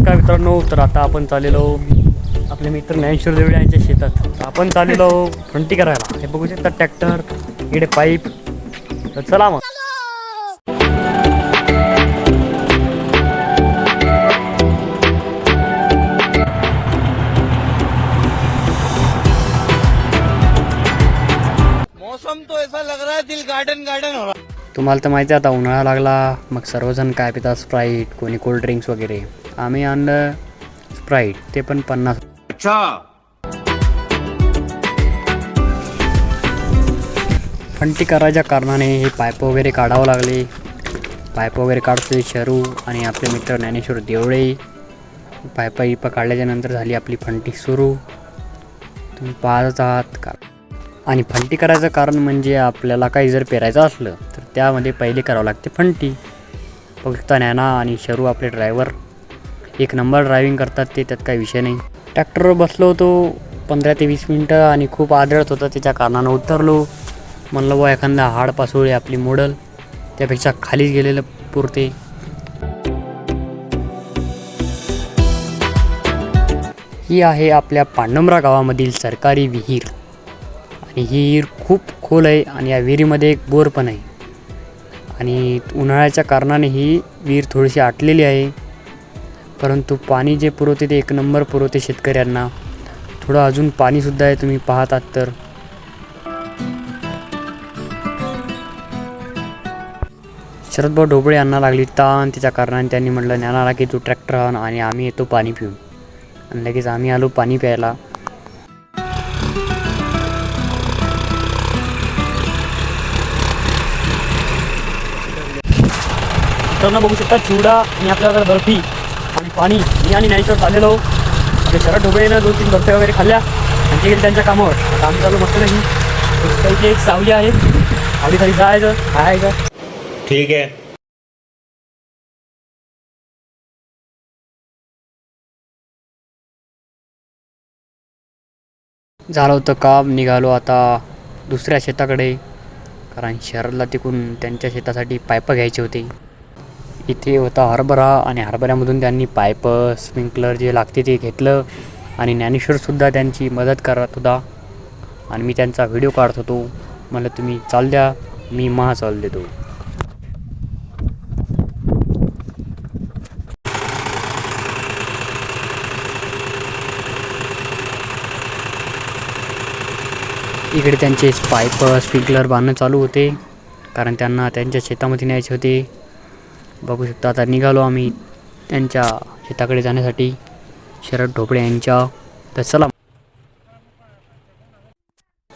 नमस्कार मित्रांनो. तर आता आपण चाललेलो आपले मित्र ज्ञानेश्वर देवळे यांच्या शेतात. आपण चाललेलो फंटी करायला. हे बघू शकता ट्रॅक्टर, इकडे पाईप. तर चला मग. मौसम तो ऐसा लग रहा है दिल गार्डन गार्डन हो रहा. तुम्हाला तर माहिती आहे आता उन्हाळा लागला, मग सर्वजण काय पितात, स्प्राईट, कोणी कोल्ड ड्रिंक्स वगैरे. आम्ही आणलं स्प्राईट, ते पण 50. अच्छा. फंटी करायच्या कारणाने हे पाईप वगैरे काढावं लागले. पाईप वगैरे काढतो शरू आणि आपले मित्र ज्ञानेश्वर देवळे. पाईप काढल्याच्या नंतर झाली आपली फंटी सुरू. तुम्ही पाहत आहात का. आणि फंटी करायचं कारण म्हणजे आपल्याला काही जर पेरायचं असलं तर त्यामध्ये पहिले करावं लागते फंटी. फक्त ज्ञाना आणि शरू आपले ड्रायव्हर एक नंबर ड्रायव्हिंग करतात, ते त्यात काही विषय नाही. ट्रॅक्टरवर बसलो होतो 15 ते 20 मिनटं आणि खूप आदळत होतं, त्याच्या कारणानं उतरलो. म्हणलं व एखादा हाड पासोळी आपली मोडल, त्यापेक्षा खालीच गेलेलं पुरते. ही आहे आपल्या पांडुमरा गावामधील सरकारी विहीर. आणि ही विहीर खूप खोल आहे आणि या विहिरीमध्ये एक बोर पण आहे. आणि उन्हाळ्याच्या कारणाने ही विहीर थोडीशी आटलेली आहे, परंतु पाणी जे पुरवते ते एक नंबर पुरवते शेतकऱ्यांना. थोडं अजून पाणीसुद्धा आहे, तुम्ही पाहतात तर. शरदभाऊ ढोबळे यांना लागली ताण, त्याच्या कारणाने त्यांनी म्हटलं ज्ञानाला की तू ट्रॅक्टर आण आणि आम्ही येतो पाणी पिऊन. आणि लगेच आम्ही आलो पाणी प्यायला. तर बघू शकता चिवडा आणि आपल्याकडे बर्फी आणि पाणी. मी आणि ज्ञानेश्वर चाललेलो. आपल्या शरद ढोबळेनं 2-3 बर्फी वगैरे खाल्ल्या आणि ते गेले त्यांच्या कामावर. आता आम्ही चालू मस्त नाही. काही एक सावली आहे, सावलीखाली जायचं खायचं. ठीक है. झालं होतं काम, निघालो आता दुसऱ्या शेताकडे, कारण शहराला तिकून त्यांच्या शेतासाठी पाईप घ्यायचे होते. इथे होता हरभरा आणि हरभऱ्यामधून त्यांनी पाईप स्प्रिंकलर जे लागते ते घेतलं. आणि ज्ञानेश्वरसुद्धा त्यांची मदत करत होता आणि मी त्यांचा व्हिडिओ काढत होतो. मला तुम्ही चाल द्या, मी चाल देतो. इकडे त्यांचे पाईप स्प्रिंकलर बांधणं चालू होते, कारण त्यांना त्यांच्या शेतामध्ये न्यायचे होते. बघू शकता आता निघालो आम्ही त्यांच्या शेताकडे जाण्यासाठी, शरद ढोबळे यांच्या. तर चला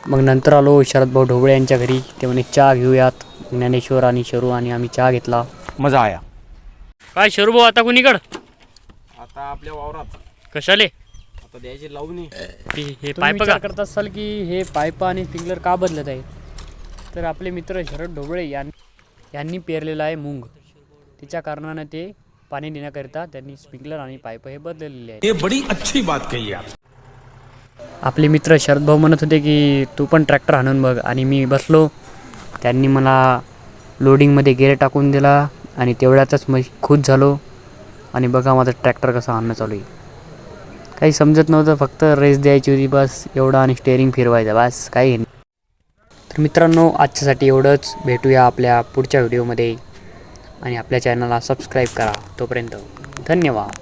मग नंतर आलो शरदभाऊ ढोबळे यांच्या घरी. ते म्हणे चहा घेऊयात. ज्ञानेश्वर आणि शरू आणि आम्ही चहा घेतला. मजा आया. काय शरू भाऊ आता कुणीकड? आता आपल्या वावरात कशाले आता द्यायची लावणी. हे पाईप करत असाल की हे पाईप आणि स्प्रिंकलर का बदलत आहे? तर आपले मित्र शरद ढोबळे यांनी पेरलेलं आहे मूग. तिच्या कारणानं ते पाणी देण्याकरिता त्यांनी स्प्रिंकलर आणि पाईप हे बदललेले आहेत. ये बड़ी अच्छी बात कही आप. आपले मित्र शरद भाऊ म्हणत होते की तू पण ट्रॅक्टर हाणून बघ, आणि मी बसलो. त्यांनी मला लोडिंगमध्ये गेअर टाकून दिला आणि तेवढ्यातच मी खुश झालो. आणि बघा माझं ट्रॅक्टर कसं हाणणं चालू आहे. काही समजत नव्हतं, फक्त रेस द्यायची होती बस एवढं, आणि स्टेअरिंग फिरवायचं बस, काही नाही. तर मित्रांनो आजच्यासाठी एवढंच. भेटूया आपल्या पुढच्या व्हिडिओमध्ये आणि आपल्या चॅनलला सबस्क्राईब करा. तोपर्यंत धन्यवाद.